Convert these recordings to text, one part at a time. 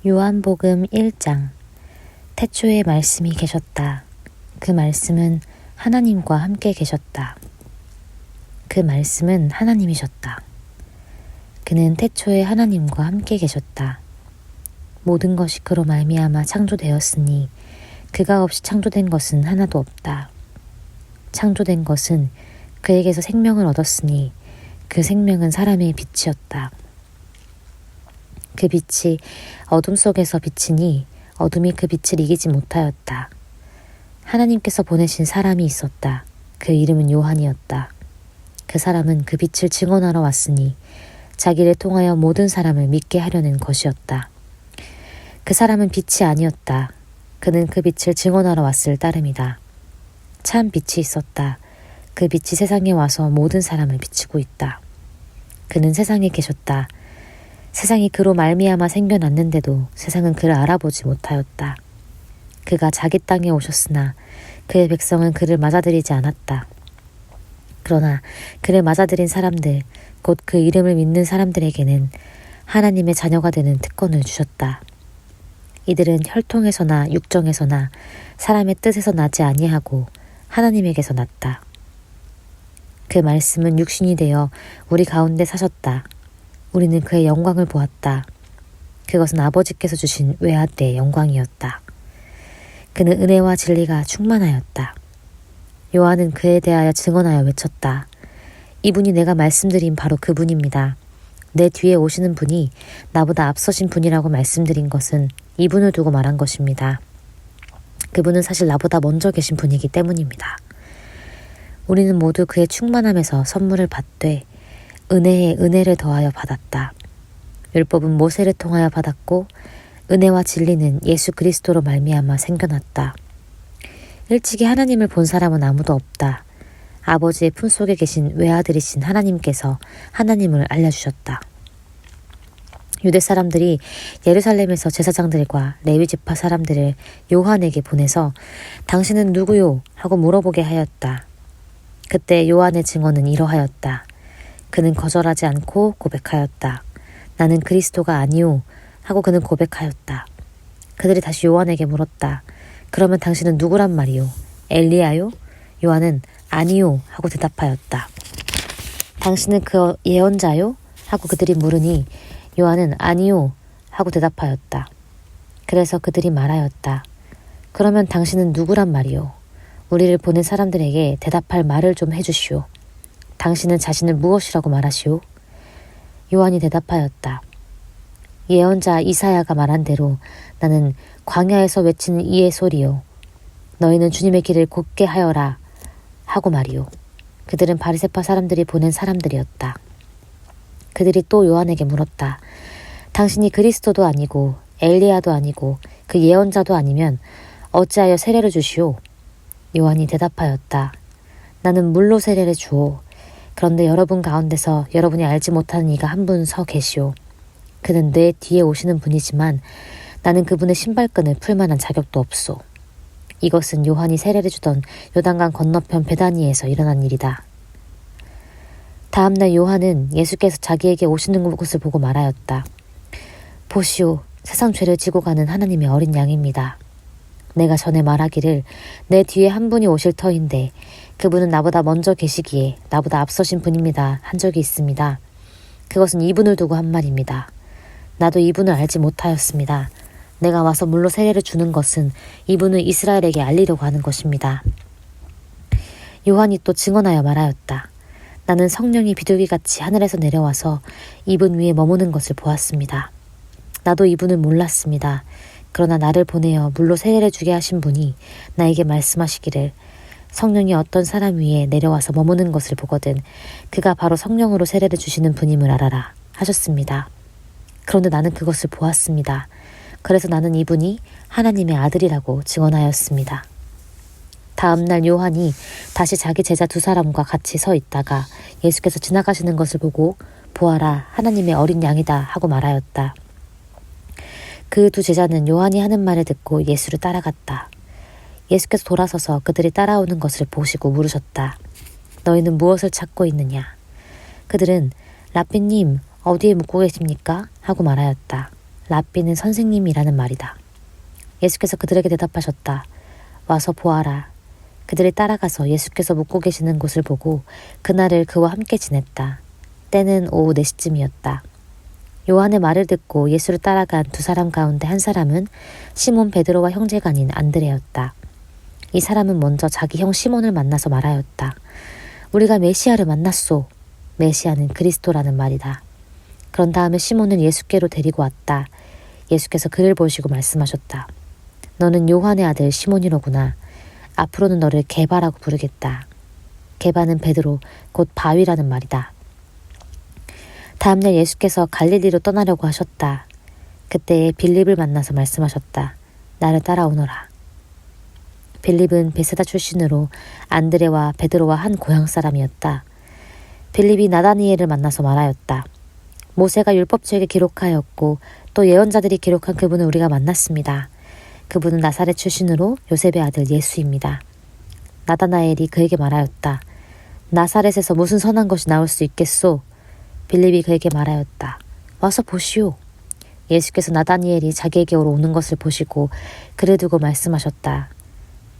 요한복음 1장. 태초에 말씀이 계셨다. 그 말씀은 하나님과 함께 계셨다. 그 말씀은 하나님이셨다. 그는 태초에 하나님과 함께 계셨다. 모든 것이 그로 말미암아 창조되었으니 그가 없이 창조된 것은 하나도 없다. 창조된 것은 그에게서 생명을 얻었으니 그 생명은 사람의 빛이었다. 그 빛이 어둠 속에서 비치니 어둠이 그 빛을 이기지 못하였다. 하나님께서 보내신 사람이 있었다. 그 이름은 요한이었다. 그 사람은 그 빛을 증언하러 왔으니 자기를 통하여 모든 사람을 믿게 하려는 것이었다. 그 사람은 빛이 아니었다. 그는 그 빛을 증언하러 왔을 따름이다. 참 빛이 있었다. 그 빛이 세상에 와서 모든 사람을 비추고 있다. 그는 세상에 계셨다. 세상이 그로 말미암아 생겨났는데도 세상은 그를 알아보지 못하였다. 그가 자기 땅에 오셨으나 그의 백성은 그를 맞아들이지 않았다. 그러나 그를 맞아들인 사람들, 곧 그 이름을 믿는 사람들에게는 하나님의 자녀가 되는 특권을 주셨다. 이들은 혈통에서나 육정에서나 사람의 뜻에서 나지 아니하고 하나님에게서 났다. 그 말씀은 육신이 되어 우리 가운데 사셨다. 우리는 그의 영광을 보았다. 그것은 아버지께서 주신 외아들의 영광이었다. 그는 은혜와 진리가 충만하였다. 요한은 그에 대하여 증언하여 외쳤다. 이분이 내가 말씀드린 바로 그분입니다. 내 뒤에 오시는 분이 나보다 앞서신 분이라고 말씀드린 것은 이분을 두고 말한 것입니다. 그분은 사실 나보다 먼저 계신 분이기 때문입니다. 우리는 모두 그의 충만함에서 선물을 받되 은혜에 은혜를 더하여 받았다. 율법은 모세를 통하여 받았고 은혜와 진리는 예수 그리스도로 말미암아 생겨났다. 일찍이 하나님을 본 사람은 아무도 없다. 아버지의 품속에 계신 외아들이신 하나님께서 하나님을 알려주셨다. 유대 사람들이 예루살렘에서 제사장들과 레위 지파 사람들을 요한에게 보내서 당신은 누구요? 하고 물어보게 하였다. 그때 요한의 증언은 이러하였다. 그는 거절하지 않고 고백하였다. 나는 그리스도가 아니오 하고 그는 고백하였다. 그들이 다시 요한에게 물었다. 그러면 당신은 누구란 말이오? 엘리야요? 요한은 아니오 하고 대답하였다. 당신은 그 예언자요? 하고 그들이 물으니 요한은 아니오 하고 대답하였다. 그래서 그들이 말하였다. 그러면 당신은 누구란 말이오? 우리를 보낸 사람들에게 대답할 말을 좀 해주시오. 당신은 자신을 무엇이라고 말하시오? 요한이 대답하였다. 예언자 이사야가 말한 대로 나는 광야에서 외치는 이의 소리요. 너희는 주님의 길을 곧게 하여라 하고 말이오. 그들은 바리새파 사람들이 보낸 사람들이었다. 그들이 또 요한에게 물었다. 당신이 그리스도도 아니고 엘리야도 아니고 그 예언자도 아니면 어찌하여 세례를 주시오? 요한이 대답하였다. 나는 물로 세례를 주오. 그런데 여러분 가운데서 여러분이 알지 못하는 이가 한 분 서 계시오. 그는 내 뒤에 오시는 분이지만 나는 그분의 신발끈을 풀 만한 자격도 없소. 이것은 요한이 세례를 주던 요단강 건너편 베다니에서 일어난 일이다. 다음날 요한은 예수께서 자기에게 오시는 곳을 보고 말하였다. 보시오, 세상 죄를 지고 가는 하나님의 어린 양입니다. 내가 전에 말하기를 내 뒤에 한 분이 오실 터인데 그분은 나보다 먼저 계시기에 나보다 앞서신 분입니다 한 적이 있습니다. 그것은 이분을 두고 한 말입니다. 나도 이분을 알지 못하였습니다. 내가 와서 물로 세례를 주는 것은 이분을 이스라엘에게 알리려고 하는 것입니다. 요한이 또 증언하여 말하였다. 나는 성령이 비둘기같이 하늘에서 내려와서 이분 위에 머무는 것을 보았습니다. 나도 이분을 몰랐습니다. 그러나 나를 보내어 물로 세례를 주게 하신 분이 나에게 말씀하시기를 성령이 어떤 사람 위에 내려와서 머무는 것을 보거든 그가 바로 성령으로 세례를 주시는 분임을 알아라 하셨습니다. 그런데 나는 그것을 보았습니다. 그래서 나는 이분이 하나님의 아들이라고 증언하였습니다. 다음 날 요한이 다시 자기 제자 두 사람과 같이 서 있다가 예수께서 지나가시는 것을 보고 보아라 하나님의 어린 양이다 하고 말하였다. 그 두 제자는 요한이 하는 말을 듣고 예수를 따라갔다. 예수께서 돌아서서 그들이 따라오는 것을 보시고 물으셨다. 너희는 무엇을 찾고 있느냐? 그들은 라삐님 어디에 묵고 계십니까? 하고 말하였다. 랍비는 선생님이라는 말이다. 예수께서 그들에게 대답하셨다. 와서 보아라. 그들이 따라가서 예수께서 묵고 계시는 곳을 보고 그날을 그와 함께 지냈다. 때는 오후 4시쯤이었다. 요한의 말을 듣고 예수를 따라간 두 사람 가운데 한 사람은 시몬 베드로와 형제가 아닌 안드레였다. 이 사람은 먼저 자기 형 시몬을 만나서 말하였다. 우리가 메시아를 만났소. 메시아는 그리스도라는 말이다. 그런 다음에 시몬은 예수께로 데리고 왔다. 예수께서 그를 보시고 말씀하셨다. 너는 요한의 아들 시몬이로구나. 앞으로는 너를 게바라고 부르겠다. 게바는 베드로, 곧 바위라는 말이다. 다음날 예수께서 갈릴리로 떠나려고 하셨다. 그때에 빌립을 만나서 말씀하셨다. 나를 따라오너라. 빌립은 베세다 출신으로 안드레와 베드로와 한 고향 사람이었다. 빌립이 나다니엘을 만나서 말하였다. 모세가 율법책에 기록하였고 또 예언자들이 기록한 그분을 우리가 만났습니다. 그분은 나사렛 출신으로 요셉의 아들 예수입니다. 나다나엘이 그에게 말하였다. 나사렛에서 무슨 선한 것이 나올 수 있겠소? 빌립이 그에게 말하였다. 와서 보시오. 예수께서 나다니엘이 자기에게로 오는 것을 보시고 그를 두고 말씀하셨다.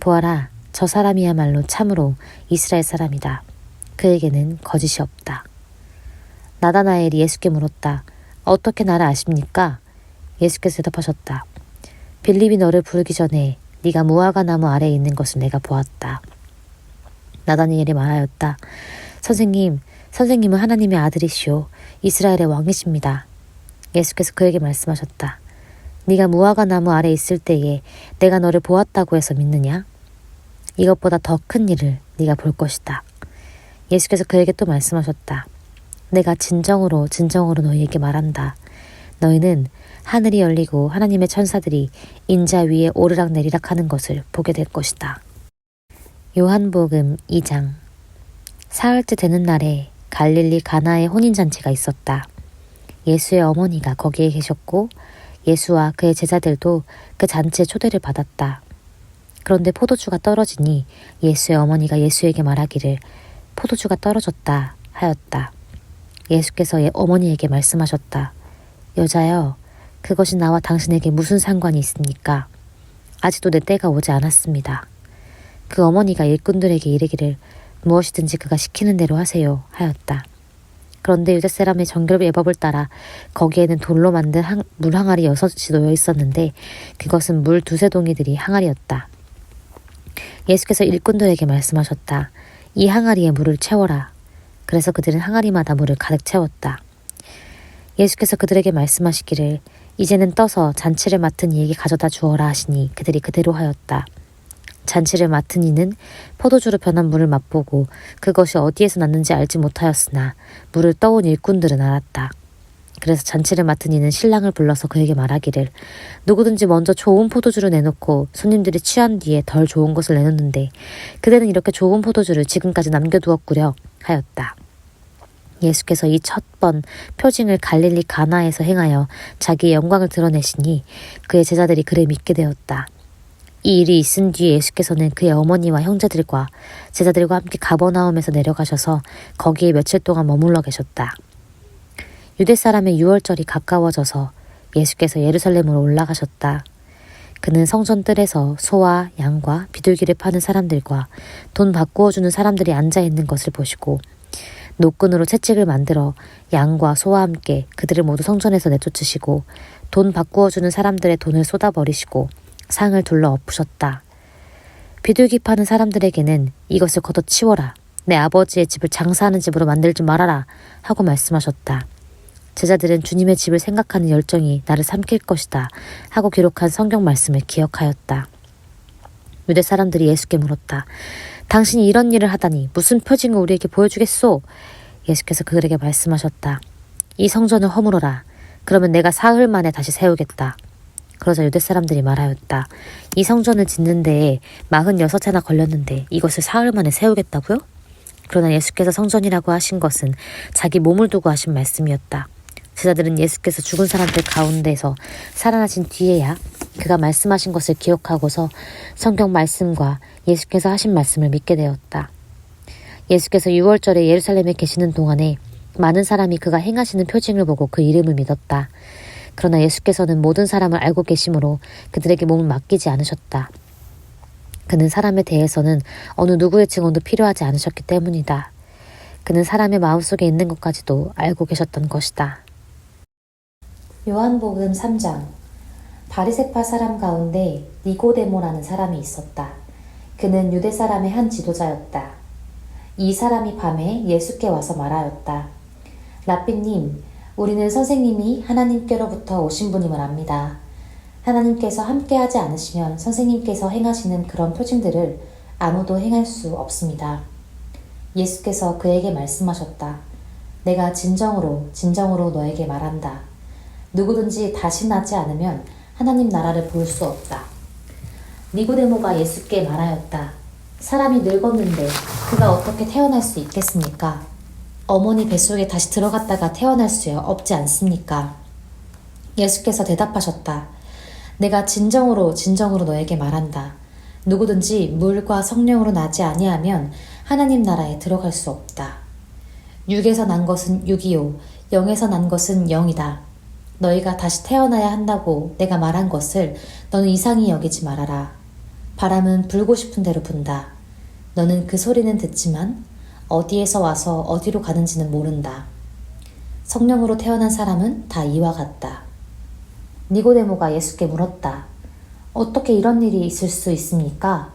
보아라, 저 사람이야말로 참으로 이스라엘 사람이다. 그에게는 거짓이 없다. 나다나엘이 예수께 물었다. 어떻게 나를 아십니까? 예수께서 대답하셨다. 빌립이 너를 부르기 전에 네가 무화과 나무 아래에 있는 것을 내가 보았다. 나다니엘이 말하였다. 선생님은 하나님의 아들이시오. 이스라엘의 왕이십니다. 예수께서 그에게 말씀하셨다. 네가 무화과 나무 아래에 있을 때에 내가 너를 보았다고 해서 믿느냐? 이것보다 더 큰 일을 네가 볼 것이다. 예수께서 그에게 또 말씀하셨다. 내가 진정으로 너희에게 말한다. 너희는 하늘이 열리고 하나님의 천사들이 인자 위에 오르락 내리락 하는 것을 보게 될 것이다. 요한복음 2장. 사흘째 되는 날에 갈릴리 가나에 혼인잔치가 있었다. 예수의 어머니가 거기에 계셨고 예수와 그의 제자들도 그 잔치에 초대를 받았다. 그런데 포도주가 떨어지니 예수의 어머니가 예수에게 말하기를 포도주가 떨어졌다 하였다. 예수께서 어머니에게 말씀하셨다. 여자여, 그것이 나와 당신에게 무슨 상관이 있습니까? 아직도 내 때가 오지 않았습니다. 그 어머니가 일꾼들에게 이르기를 무엇이든지 그가 시키는 대로 하세요 하였다. 그런데 유대 사람의 정결 예법을 따라 거기에는 돌로 만든 물 항아리 6이 놓여 있었는데 그것은 물 2-3동이들이 항아리였다. 예수께서 일꾼들에게 말씀하셨다. 이 항아리에 물을 채워라. 그래서 그들은 항아리마다 물을 가득 채웠다. 예수께서 그들에게 말씀하시기를 이제는 떠서 잔치를 맡은 이에게 가져다 주어라 하시니 그들이 그대로 하였다. 잔치를 맡은 이는 포도주로 변한 물을 맛보고 그것이 어디에서 났는지 알지 못하였으나 물을 떠온 일꾼들은 알았다. 그래서 잔치를 맡은 이는 신랑을 불러서 그에게 말하기를 누구든지 먼저 좋은 포도주를 내놓고 손님들이 취한 뒤에 덜 좋은 것을 내놓는데 그대는 이렇게 좋은 포도주를 지금까지 남겨두었구려 하였다. 예수께서 이 첫 번 표징을 갈릴리 가나에서 행하여 자기의 영광을 드러내시니 그의 제자들이 그를 믿게 되었다. 이 일이 있은 뒤에 예수께서는 그의 어머니와 형제들과 제자들과 함께 가버나움에서 내려가셔서 거기에 며칠 동안 머물러 계셨다. 유대 사람의 유월절이 가까워져서 예수께서 예루살렘으로 올라가셨다. 그는 성전 뜰에서 소와 양과 비둘기를 파는 사람들과 돈 바꾸어 주는 사람들이 앉아 있는 것을 보시고 노끈으로 채찍을 만들어 양과 소와 함께 그들을 모두 성전에서 내쫓으시고 돈 바꾸어 주는 사람들의 돈을 쏟아버리시고 상을 둘러 엎으셨다. 비둘기 파는 사람들에게는 이것을 걷어치워라. 내 아버지의 집을 장사하는 집으로 만들지 말아라 하고 말씀하셨다. 제자들은 주님의 집을 생각하는 열정이 나를 삼킬 것이다 하고 기록한 성경 말씀을 기억하였다. 유대 사람들이 예수께 물었다. 당신이 이런 일을 하다니 무슨 표징을 우리에게 보여주겠소? 예수께서 그들에게 말씀하셨다. 이 성전을 허물어라. 그러면 내가 사흘 만에 다시 세우겠다. 그러자 유대 사람들이 말하였다. 이 성전을 짓는 데에 46해나 걸렸는데 이것을 사흘 만에 세우겠다고요? 그러나 예수께서 성전이라고 하신 것은 자기 몸을 두고 하신 말씀이었다. 제자들은 예수께서 죽은 사람들 가운데서 살아나신 뒤에야 그가 말씀하신 것을 기억하고서 성경 말씀과 예수께서 하신 말씀을 믿게 되었다. 예수께서 유월절에 예루살렘에 계시는 동안에 많은 사람이 그가 행하시는 표징을 보고 그 이름을 믿었다. 그러나 예수께서는 모든 사람을 알고 계심으로 그들에게 몸을 맡기지 않으셨다. 그는 사람에 대해서는 어느 누구의 증언도 필요하지 않으셨기 때문이다. 그는 사람의 마음속에 있는 것까지도 알고 계셨던 것이다. 요한복음 3장. 바리새파 사람 가운데 니고데모라는 사람이 있었다. 그는 유대 사람의 한 지도자였다. 이 사람이 밤에 예수께 와서 말하였다. 랍비님, 우리는 선생님이 하나님께로부터 오신 분임을 압니다. 하나님께서 함께하지 않으시면 선생님께서 행하시는 그런 표징들을 아무도 행할 수 없습니다. 예수께서 그에게 말씀하셨다. 내가 진정으로 너에게 말한다. 누구든지 다시 나지 않으면 하나님 나라를 볼 수 없다. 니고데모가 예수께 말하였다. 사람이 늙었는데 그가 어떻게 태어날 수 있겠습니까? 어머니 뱃속에 다시 들어갔다가 태어날 수 없지 않습니까? 예수께서 대답하셨다. 내가 진정으로 너에게 말한다. 누구든지 물과 성령으로 나지 아니하면 하나님 나라에 들어갈 수 없다. 육에서 난 것은 육이요 영에서 난 것은 영이다. 너희가 다시 태어나야 한다고 내가 말한 것을 너는 이상히 여기지 말아라. 바람은 불고 싶은 대로 분다. 너는 그 소리는 듣지만 어디에서 와서 어디로 가는지는 모른다. 성령으로 태어난 사람은 다 이와 같다. 니고데모가 예수께 물었다. 어떻게 이런 일이 있을 수 있습니까?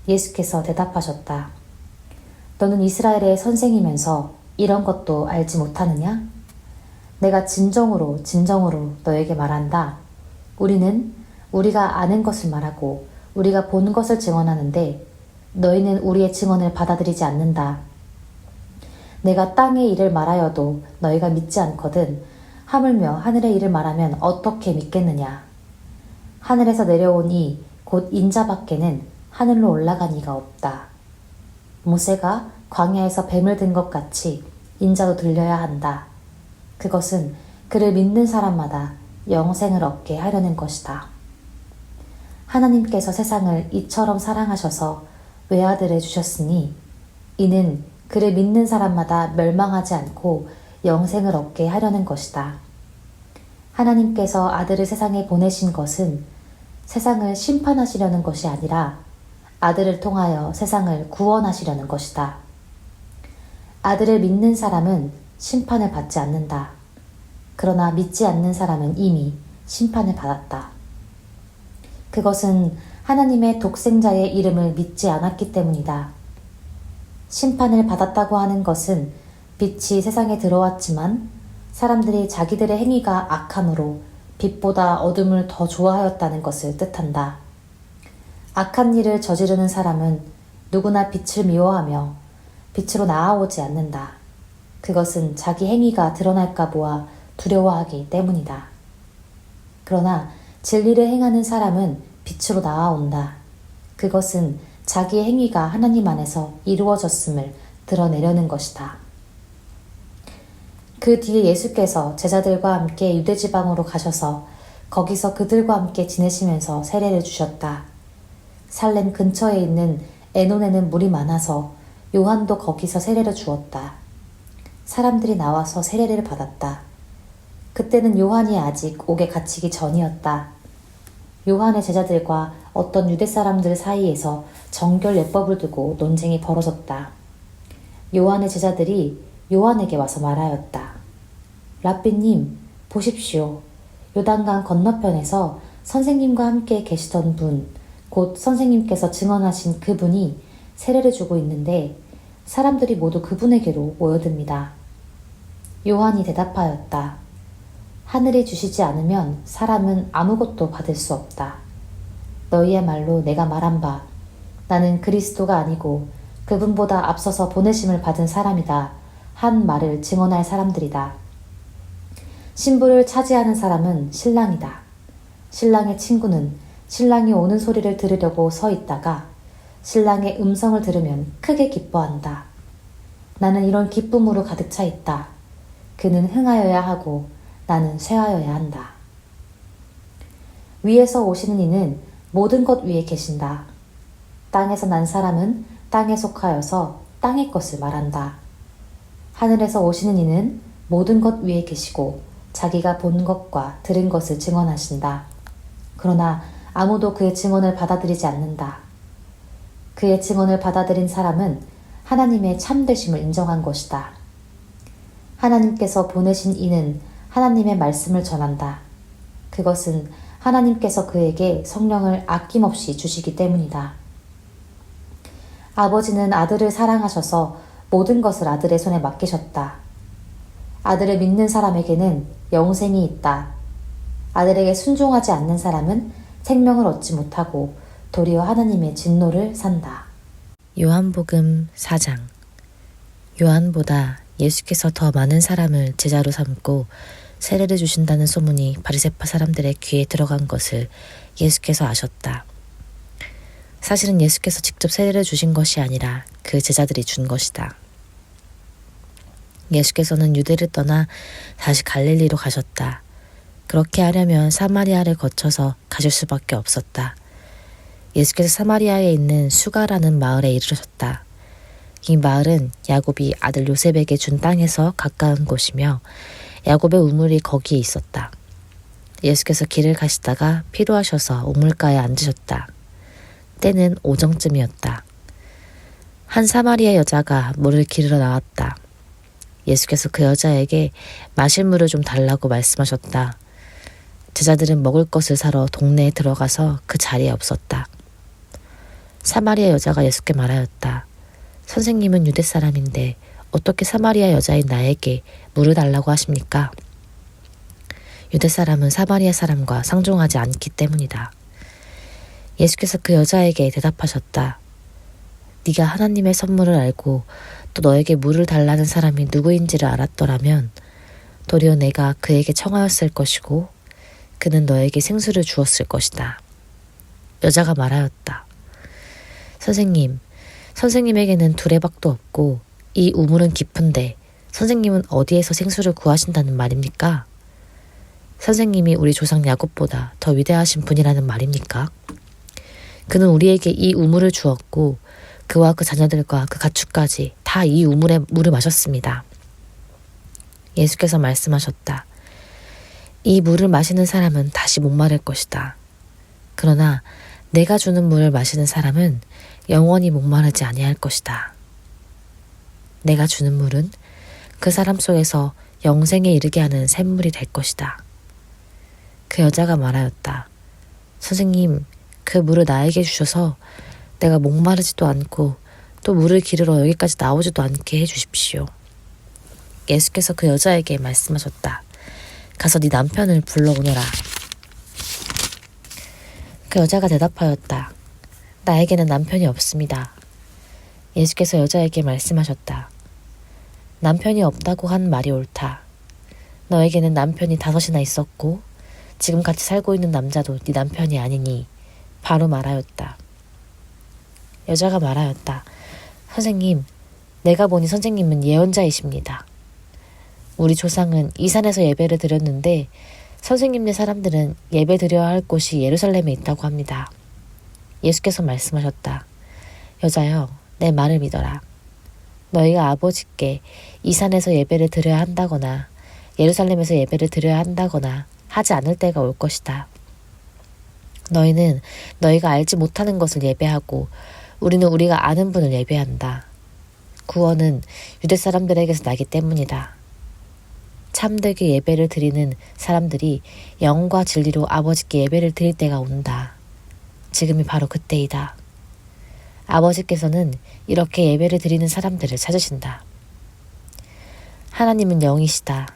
예수께서 대답하셨다. 너는 이스라엘의 선생이면서 이런 것도 알지 못하느냐? 내가 진정으로 너에게 말한다. 우리는 우리가 아는 것을 말하고 우리가 본 것을 증언하는데 너희는 우리의 증언을 받아들이지 않는다. 내가 땅의 일을 말하여도 너희가 믿지 않거든 하물며 하늘의 일을 말하면 어떻게 믿겠느냐. 하늘에서 내려온 이 곧 인자밖에는 하늘로 올라간 이가 없다. 모세가 광야에서 뱀을 든 것 같이 인자도 들려야 한다. 그것은 그를 믿는 사람마다 영생을 얻게 하려는 것이다. 하나님께서 세상을 이처럼 사랑하셔서 외아들을 주셨으니 이는 그를 믿는 사람마다 멸망하지 않고 영생을 얻게 하려는 것이다. 하나님께서 아들을 세상에 보내신 것은 세상을 심판하시려는 것이 아니라 아들을 통하여 세상을 구원하시려는 것이다. 아들을 믿는 사람은 심판을 받지 않는다. 그러나 믿지 않는 사람은 이미 심판을 받았다. 그것은 하나님의 독생자의 이름을 믿지 않았기 때문이다. 심판을 받았다고 하는 것은 빛이 세상에 들어왔지만 사람들이 자기들의 행위가 악함으로 빛보다 어둠을 더 좋아하였다는 것을 뜻한다. 악한 일을 저지르는 사람은 누구나 빛을 미워하며 빛으로 나아오지 않는다. 그것은 자기 행위가 드러날까 보아 두려워하기 때문이다. 그러나 진리를 행하는 사람은 빛으로 나아온다. 그것은 자기의 행위가 하나님 안에서 이루어졌음을 드러내려는 것이다. 그 뒤에 예수께서 제자들과 함께 유대지방으로 가셔서 거기서 그들과 함께 지내시면서 세례를 주셨다. 살렘 근처에 있는 에논에는 물이 많아서 요한도 거기서 세례를 주었다. 사람들이 나와서 세례를 받았다. 그때는 요한이 아직 옥에 갇히기 전이었다. 요한의 제자들과 어떤 유대 사람들 사이에서 정결 예법을 두고 논쟁이 벌어졌다. 요한의 제자들이 요한에게 와서 말하였다. 랍비님, 보십시오. 요단강 건너편에서 선생님과 함께 계시던 분, 곧 선생님께서 증언하신 그분이 세례를 주고 있는데 사람들이 모두 그분에게로 모여듭니다. 요한이 대답하였다. 하늘이 주시지 않으면 사람은 아무것도 받을 수 없다. 너희야말로 내가 말한 바 나는 그리스도가 아니고 그분보다 앞서서 보내심을 받은 사람이다 한 말을 증언할 사람들이다. 신부를 차지하는 사람은 신랑이다. 신랑의 친구는 신랑이 오는 소리를 들으려고 서 있다가 신랑의 음성을 들으면 크게 기뻐한다. 나는 이런 기쁨으로 가득 차 있다. 그는 흥하여야 하고 나는 쇠하여야 한다. 위에서 오시는 이는 모든 것 위에 계신다. 땅에서 난 사람은 땅에 속하여서 땅의 것을 말한다. 하늘에서 오시는 이는 모든 것 위에 계시고 자기가 본 것과 들은 것을 증언하신다. 그러나 아무도 그의 증언을 받아들이지 않는다. 그의 증언을 받아들인 사람은 하나님의 참되심을 인정한 것이다. 하나님께서 보내신 이는 하나님의 말씀을 전한다. 그것은 하나님께서 그에게 성령을 아낌없이 주시기 때문이다. 아버지는 아들을 사랑하셔서 모든 것을 아들의 손에 맡기셨다. 아들을 믿는 사람에게는 영생이 있다. 아들에게 순종하지 않는 사람은 생명을 얻지 못하고 도리어 하나님의 진노를 산다. 요한복음 4장. 요한보다 예수께서 더 많은 사람을 제자로 삼고 세례를 주신다는 소문이 바리새파 사람들의 귀에 들어간 것을 예수께서 아셨다. 사실은 예수께서 직접 세례를 주신 것이 아니라 그 제자들이 준 것이다. 예수께서는 유대를 떠나 다시 갈릴리로 가셨다. 그렇게 하려면 사마리아를 거쳐서 가실 수밖에 없었다. 예수께서 사마리아에 있는 수가라는 마을에 이르셨다. 이 마을은 야곱이 아들 요셉에게 준 땅에서 가까운 곳이며 야곱의 우물이 거기에 있었다. 예수께서 길을 가시다가 피로하셔서 우물가에 앉으셨다. 때는 오정쯤이었다. 한 사마리아 여자가 물을 기르러 나왔다. 예수께서 그 여자에게 마실 물을 좀 달라고 말씀하셨다. 제자들은 먹을 것을 사러 동네에 들어가서 그 자리에 없었다. 사마리아 여자가 예수께 말하였다. 선생님은 유대 사람인데 어떻게 사마리아 여자인 나에게 물을 달라고 하십니까? 유대 사람은 사마리아 사람과 상종하지 않기 때문이다. 예수께서 그 여자에게 대답하셨다. 네가 하나님의 선물을 알고 또 너에게 물을 달라는 사람이 누구인지를 알았더라면 도리어 내가 그에게 청하였을 것이고 그는 너에게 생수를 주었을 것이다. 여자가 말하였다. 선생님, 선생님에게는 두레박도 없고 이 우물은 깊은데 선생님은 어디에서 생수를 구하신다는 말입니까? 선생님이 우리 조상 야곱보다 더 위대하신 분이라는 말입니까? 그는 우리에게 이 우물을 주었고 그와 그 자녀들과 그 가축까지 다 이 우물의 물을 마셨습니다. 예수께서 말씀하셨다. 이 물을 마시는 사람은 다시 목마를 것이다. 그러나 내가 주는 물을 마시는 사람은 영원히 목마르지 아니할 것이다. 내가 주는 물은 그 사람 속에서 영생에 이르게 하는 샘물이 될 것이다. 그 여자가 말하였다. 선생님, 그 물을 나에게 주셔서 내가 목마르지도 않고 또 물을 기르러 여기까지 나오지도 않게 해주십시오. 예수께서 그 여자에게 말씀하셨다. 가서 네 남편을 불러오너라. 그 여자가 대답하였다. 나에게는 남편이 없습니다. 예수께서 여자에게 말씀하셨다. 남편이 없다고 한 말이 옳다. 너에게는 남편이 5이나 있었고 지금 같이 살고 있는 남자도 네 남편이 아니니 바로 말하였다. 여자가 말하였다. 선생님, 내가 보니 선생님은 예언자이십니다. 우리 조상은 이 산에서 예배를 드렸는데 선생님네 사람들은 예배 드려야 할 곳이 예루살렘에 있다고 합니다. 예수께서 말씀하셨다. 여자여, 내 말을 믿어라. 너희가 아버지께 이 산에서 예배를 드려야 한다거나 예루살렘에서 예배를 드려야 한다거나 하지 않을 때가 올 것이다. 너희는 너희가 알지 못하는 것을 예배하고 우리는 우리가 아는 분을 예배한다. 구원은 유대 사람들에게서 나기 때문이다. 참되게 예배를 드리는 사람들이 영과 진리로 아버지께 예배를 드릴 때가 온다. 지금이 바로 그때이다. 아버지께서는 이렇게 예배를 드리는 사람들을 찾으신다. 하나님은 영이시다.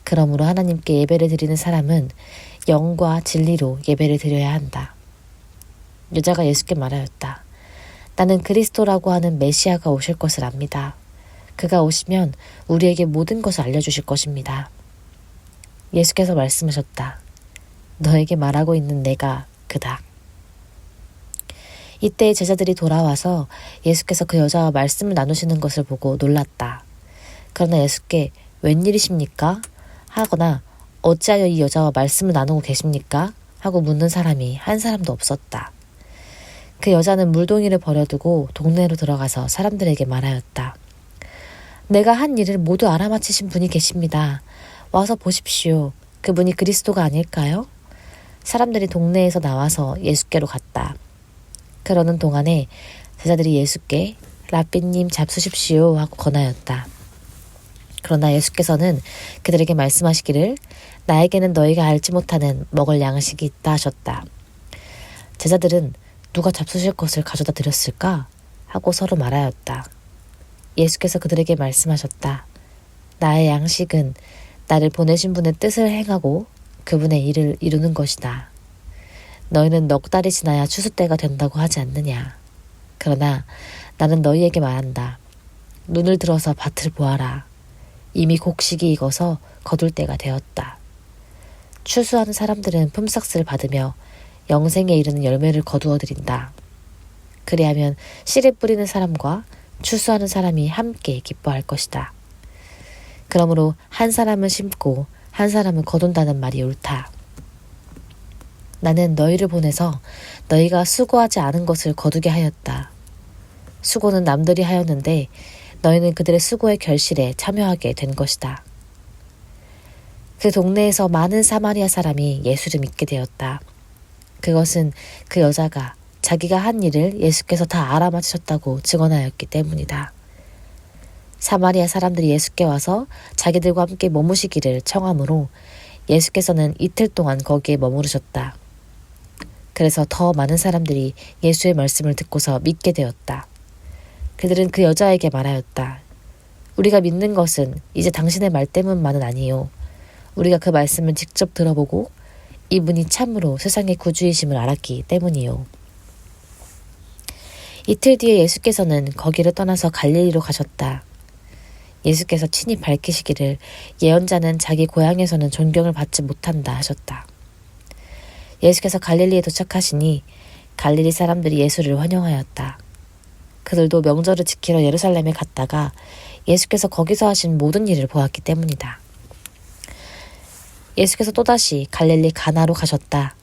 그러므로 하나님께 예배를 드리는 사람은 영과 진리로 예배를 드려야 한다. 여자가 예수께 말하였다. 나는 그리스도라고 하는 메시아가 오실 것을 압니다. 그가 오시면 우리에게 모든 것을 알려주실 것입니다. 예수께서 말씀하셨다. 너에게 말하고 있는 내가 그다. 이때 제자들이 돌아와서 예수께서 그 여자와 말씀을 나누시는 것을 보고 놀랐다. 그러나 예수께 웬일이십니까? 하거나 어찌하여 이 여자와 말씀을 나누고 계십니까? 하고 묻는 사람이 한 사람도 없었다. 그 여자는 물동이를 버려두고 동네로 들어가서 사람들에게 말하였다. 내가 한 일을 모두 알아맞히신 분이 계십니다. 와서 보십시오. 그분이 그리스도가 아닐까요? 사람들이 동네에서 나와서 예수께로 갔다. 그러는 동안에 제자들이 예수께 랍비님 잡수십시오 하고 권하였다. 그러나 예수께서는 그들에게 말씀하시기를 나에게는 너희가 알지 못하는 먹을 양식이 있다 하셨다. 제자들은 누가 잡수실 것을 가져다 드렸을까? 하고 서로 말하였다. 예수께서 그들에게 말씀하셨다. 나의 양식은 나를 보내신 분의 뜻을 행하고 그분의 일을 이루는 것이다. 너희는 넉 달이 지나야 추수 때가 된다고 하지 않느냐. 그러나 나는 너희에게 말한다. 눈을 들어서 밭을 보아라. 이미 곡식이 익어서 거둘 때가 되었다. 추수하는 사람들은 품삯을 받으며 영생에 이르는 열매를 거두어 드린다. 그리하면 씨를 뿌리는 사람과 추수하는 사람이 함께 기뻐할 것이다. 그러므로 한 사람은 심고 한 사람은 거둔다는 말이 옳다. 나는 너희를 보내서 너희가 수고하지 않은 것을 거두게 하였다. 수고는 남들이 하였는데 너희는 그들의 수고의 결실에 참여하게 된 것이다. 그 동네에서 많은 사마리아 사람이 예수를 믿게 되었다. 그것은 그 여자가 자기가 한 일을 예수께서 다 알아맞으셨다고 증언하였기 때문이다. 사마리아 사람들이 예수께 와서 자기들과 함께 머무시기를 청하므로 예수께서는 이틀 동안 거기에 머무르셨다. 그래서 더 많은 사람들이 예수의 말씀을 듣고서 믿게 되었다. 그들은 그 여자에게 말하였다. 우리가 믿는 것은 이제 당신의 말 때문만은 아니요. 우리가 그 말씀을 직접 들어보고 이분이 참으로 세상의 구주이심을 알았기 때문이요. 이틀 뒤에 예수께서는 거기를 떠나서 갈릴리로 가셨다. 예수께서 친히 밝히시기를 예언자는 자기 고향에서는 존경을 받지 못한다 하셨다. 예수께서 갈릴리에 도착하시니 갈릴리 사람들이 예수를 환영하였다. 그들도 명절을 지키러 예루살렘에 갔다가 예수께서 거기서 하신 모든 일을 보았기 때문이다. 예수께서 또다시 갈릴리 가나로 가셨다.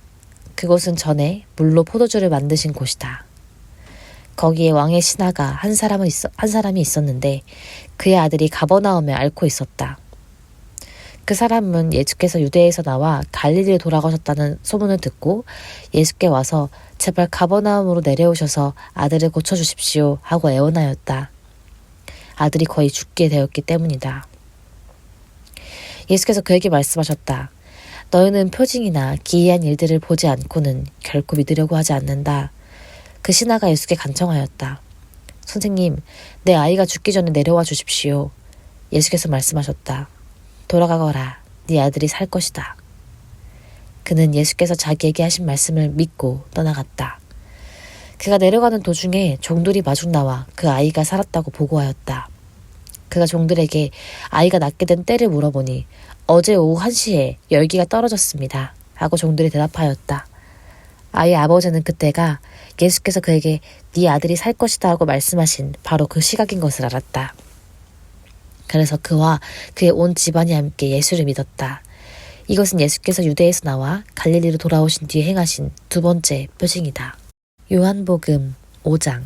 그곳은 전에 물로 포도주를 만드신 곳이다. 거기에 왕의 신하가 한 사람이 있었는데 그의 아들이 가버나움에 앓고 있었다. 그 사람은 예수께서 유대에서 나와 갈릴리에 돌아가셨다는 소문을 듣고 예수께 와서 제발 가버나움으로 내려오셔서 아들을 고쳐주십시오 하고 애원하였다. 아들이 거의 죽게 되었기 때문이다. 예수께서 그에게 말씀하셨다. 너희는 표징이나 기이한 일들을 보지 않고는 결코 믿으려고 하지 않는다. 그 신하가 예수께 간청하였다. 선생님, 내 아이가 죽기 전에 내려와 주십시오. 예수께서 말씀하셨다. 돌아가거라. 네 아들이 살 것이다. 그는 예수께서 자기에게 하신 말씀을 믿고 떠나갔다. 그가 내려가는 도중에 종들이 마중 나와 그 아이가 살았다고 보고하였다. 그가 종들에게 아이가 낳게 된 때를 물어보니 어제 오후 1시에 열기가 떨어졌습니다. 하고 종들이 대답하였다. 아이의 아버지는 그때가 예수께서 그에게 네 아들이 살 것이다 하고 말씀하신 바로 그 시각인 것을 알았다. 그래서 그와 그의 온 집안이 함께 예수를 믿었다. 이것은 예수께서 유대에서 나와 갈릴리로 돌아오신 뒤에 행하신 두 번째 표징이다. 요한복음 5장.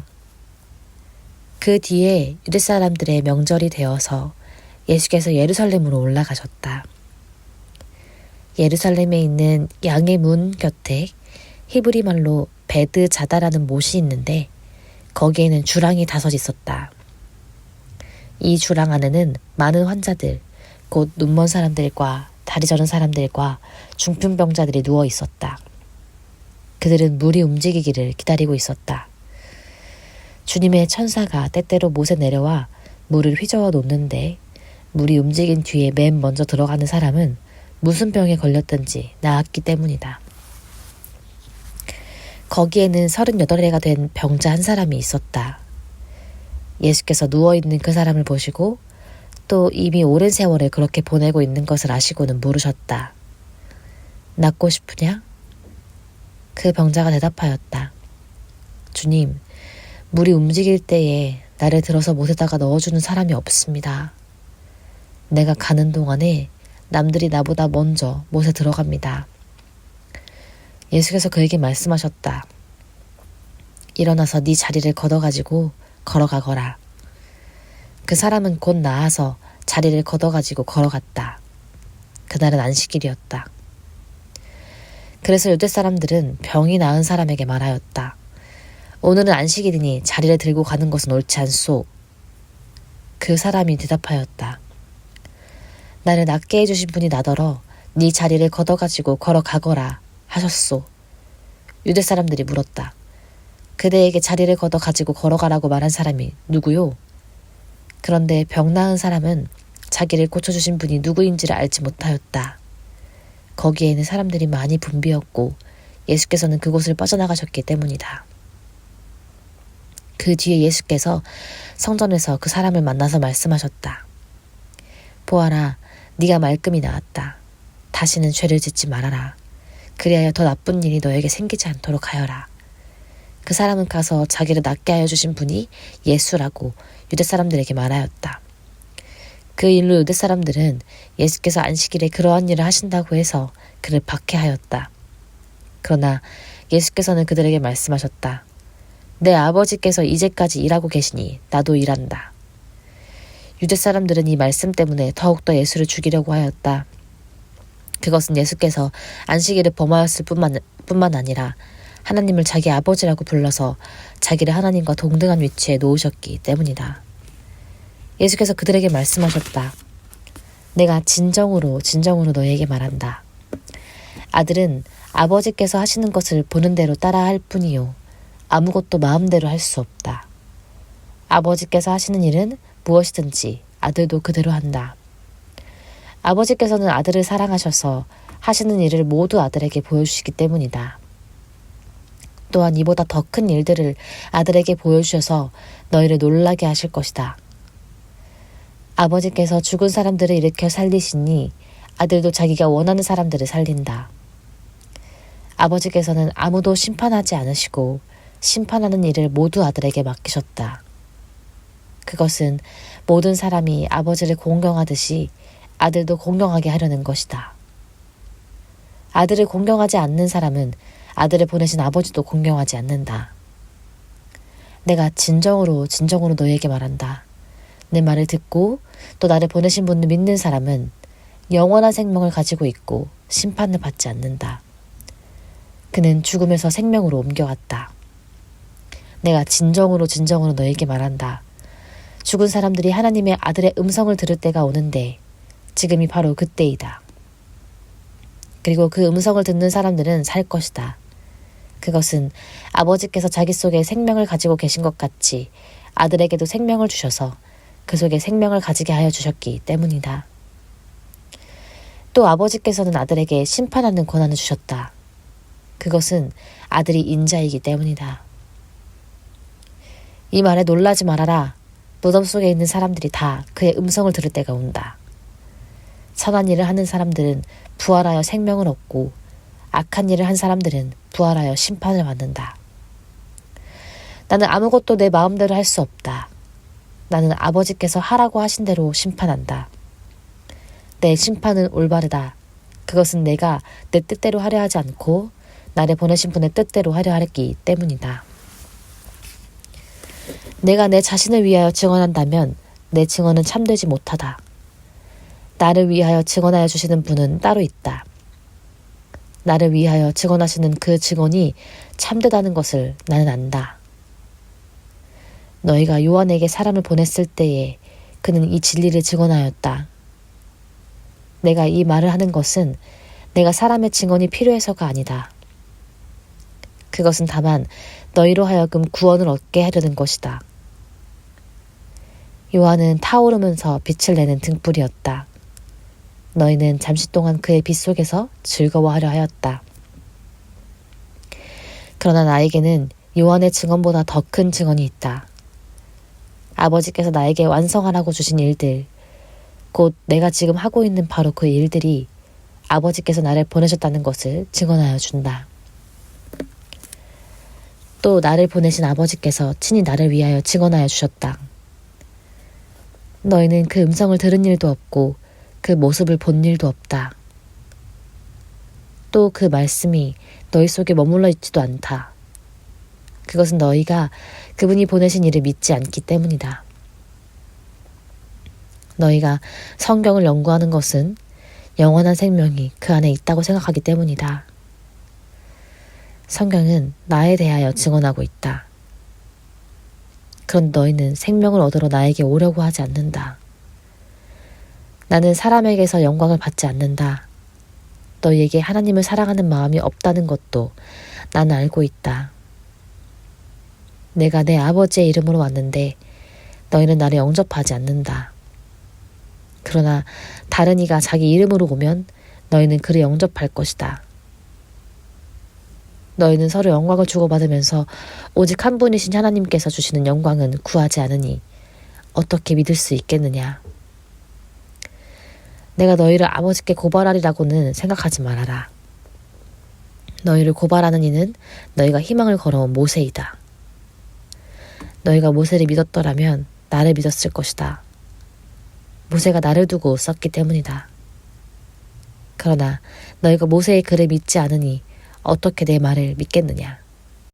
그 뒤에 유대 사람들의 명절이 되어서 예수께서 예루살렘으로 올라가셨다. 예루살렘에 있는 양의 문 곁에 히브리 말로 베드 자다라는 못이 있는데 거기에는 주랑이 5 있었다. 이 주랑 안에는 많은 환자들, 곧 눈먼 사람들과 다리 저는 사람들과 중풍병자들이 누워 있었다. 그들은 물이 움직이기를 기다리고 있었다. 주님의 천사가 때때로 못에 내려와 물을 휘저어 놓는데 물이 움직인 뒤에 맨 먼저 들어가는 사람은 무슨 병에 걸렸든지 나았기 때문이다. 거기에는 38해가 된 병자 한 사람이 있었다. 예수께서 누워있는 그 사람을 보시고 또 이미 오랜 세월을 그렇게 보내고 있는 것을 아시고는 물으셨다. 낫고 싶으냐? 그 병자가 대답하였다. 주님, 물이 움직일 때에 나를 들어서 못에다가 넣어주는 사람이 없습니다. 내가 가는 동안에 남들이 나보다 먼저 못에 들어갑니다. 예수께서 그에게 말씀하셨다. 일어나서 네 자리를 걷어가지고 걸어가거라. 그 사람은 곧 나아서 자리를 걷어가지고 걸어갔다. 그날은 안식일이었다. 그래서 유대 사람들은 병이 나은 사람에게 말하였다. 오늘은 안식일이니 자리를 들고 가는 것은 옳지 않소. 그 사람이 대답하였다. 나를 낫게 해주신 분이 나더러 네 자리를 걷어가지고 걸어가거라 하셨소. 유대 사람들이 물었다. 그대에게 자리를 걷어가지고 걸어가라고 말한 사람이 누구요? 그런데 병 나은 사람은 자기를 고쳐주신 분이 누구인지를 알지 못하였다. 거기에는 사람들이 많이 붐비었고 예수께서는 그곳을 빠져나가셨기 때문이다. 그 뒤에 예수께서 성전에서 그 사람을 만나서 말씀하셨다. 보아라, 네가 말끔히 나았다. 다시는 죄를 짓지 말아라. 그리하여 더 나쁜 일이 너에게 생기지 않도록 하여라. 그 사람은 가서 자기를 낫게 하여 주신 분이 예수라고 유대 사람들에게 말하였다. 그 일로 유대 사람들은 예수께서 안식일에 그러한 일을 하신다고 해서 그를 박해하였다. 그러나 예수께서는 그들에게 말씀하셨다. 내 아버지께서 이제까지 일하고 계시니 나도 일한다. 유대 사람들은 이 말씀 때문에 더욱더 예수를 죽이려고 하였다. 그것은 예수께서 안식일을 범하였을 뿐만 아니라 하나님을 자기 아버지라고 불러서 자기를 하나님과 동등한 위치에 놓으셨기 때문이다. 예수께서 그들에게 말씀하셨다. 내가 진정으로 너희에게 말한다. 아들은 아버지께서 하시는 것을 보는 대로 따라할 뿐이요 아무것도 마음대로 할 수 없다. 아버지께서 하시는 일은 무엇이든지 아들도 그대로 한다. 아버지께서는 아들을 사랑하셔서 하시는 일을 모두 아들에게 보여주시기 때문이다. 또한 이보다 더 큰 일들을 아들에게 보여주셔서 너희를 놀라게 하실 것이다. 아버지께서 죽은 사람들을 일으켜 살리시니 아들도 자기가 원하는 사람들을 살린다. 아버지께서는 아무도 심판하지 않으시고 심판하는 일을 모두 아들에게 맡기셨다. 그것은 모든 사람이 아버지를 공경하듯이 아들도 공경하게 하려는 것이다. 아들을 공경하지 않는 사람은 아들을 보내신 아버지도 공경하지 않는다. 내가 진정으로 너희에게 말한다. 내 말을 듣고 또 나를 보내신 분을 믿는 사람은 영원한 생명을 가지고 있고 심판을 받지 않는다. 그는 죽음에서 생명으로 옮겨갔다. 내가 진정으로 너희에게 말한다. 죽은 사람들이 하나님의 아들의 음성을 들을 때가 오는데 지금이 바로 그때이다. 그리고 그 음성을 듣는 사람들은 살 것이다. 그것은 아버지께서 자기 속에 생명을 가지고 계신 것 같이 아들에게도 생명을 주셔서 그 속에 생명을 가지게 하여 주셨기 때문이다. 또 아버지께서는 아들에게 심판하는 권한을 주셨다. 그것은 아들이 인자이기 때문이다. 이 말에 놀라지 말아라. 무덤 속에 있는 사람들이 다 그의 음성을 들을 때가 온다. 선한 일을 하는 사람들은 부활하여 생명을 얻고 악한 일을 한 사람들은 부활하여 심판을 받는다. 나는 아무것도 내 마음대로 할 수 없다. 나는 아버지께서 하라고 하신 대로 심판한다. 내 심판은 올바르다. 그것은 내가 내 뜻대로 하려 하지 않고 나를 보내신 분의 뜻대로 하려 하기 때문이다. 내가 내 자신을 위하여 증언한다면 내 증언은 참되지 못하다. 나를 위하여 증언하여 주시는 분은 따로 있다. 나를 위하여 증언하시는 그 증언이 참되다는 것을 나는 안다. 너희가 요한에게 사람을 보냈을 때에 그는 이 진리를 증언하였다. 내가 이 말을 하는 것은 내가 사람의 증언이 필요해서가 아니다. 그것은 다만 너희로 하여금 구원을 얻게 하려는 것이다. 요한은 타오르면서 빛을 내는 등불이었다. 너희는 잠시 동안 그의 빛 속에서 즐거워하려 하였다. 그러나 나에게는 요한의 증언보다 더 큰 증언이 있다. 아버지께서 나에게 완성하라고 주신 일들, 곧 내가 지금 하고 있는 바로 그 일들이 아버지께서 나를 보내셨다는 것을 증언하여 준다. 또 나를 보내신 아버지께서 친히 나를 위하여 증언하여 주셨다. 너희는 그 음성을 들은 일도 없고 그 모습을 본 일도 없다. 또 그 말씀이 너희 속에 머물러 있지도 않다. 그것은 너희가 그분이 보내신 이를 믿지 않기 때문이다. 너희가 성경을 연구하는 것은 영원한 생명이 그 안에 있다고 생각하기 때문이다. 성경은 나에 대하여 증언하고 있다. 그런데 너희는 생명을 얻으러 나에게 오려고 하지 않는다. 나는 사람에게서 영광을 받지 않는다. 너희에게 하나님을 사랑하는 마음이 없다는 것도 나는 알고 있다. 내가 내 아버지의 이름으로 왔는데 너희는 나를 영접하지 않는다. 그러나 다른 이가 자기 이름으로 오면 너희는 그를 영접할 것이다. 너희는 서로 영광을 주고받으면서 오직 한 분이신 하나님께서 주시는 영광은 구하지 않으니 어떻게 믿을 수 있겠느냐. 내가 너희를 아버지께 고발하리라고는 생각하지 말아라. 너희를 고발하는 이는 너희가 희망을 걸어온 모세이다. 너희가 모세를 믿었더라면 나를 믿었을 것이다. 모세가 나를 두고 썼기 때문이다. 그러나 너희가 모세의 글을 믿지 않으니 어떻게 내 말을 믿겠느냐.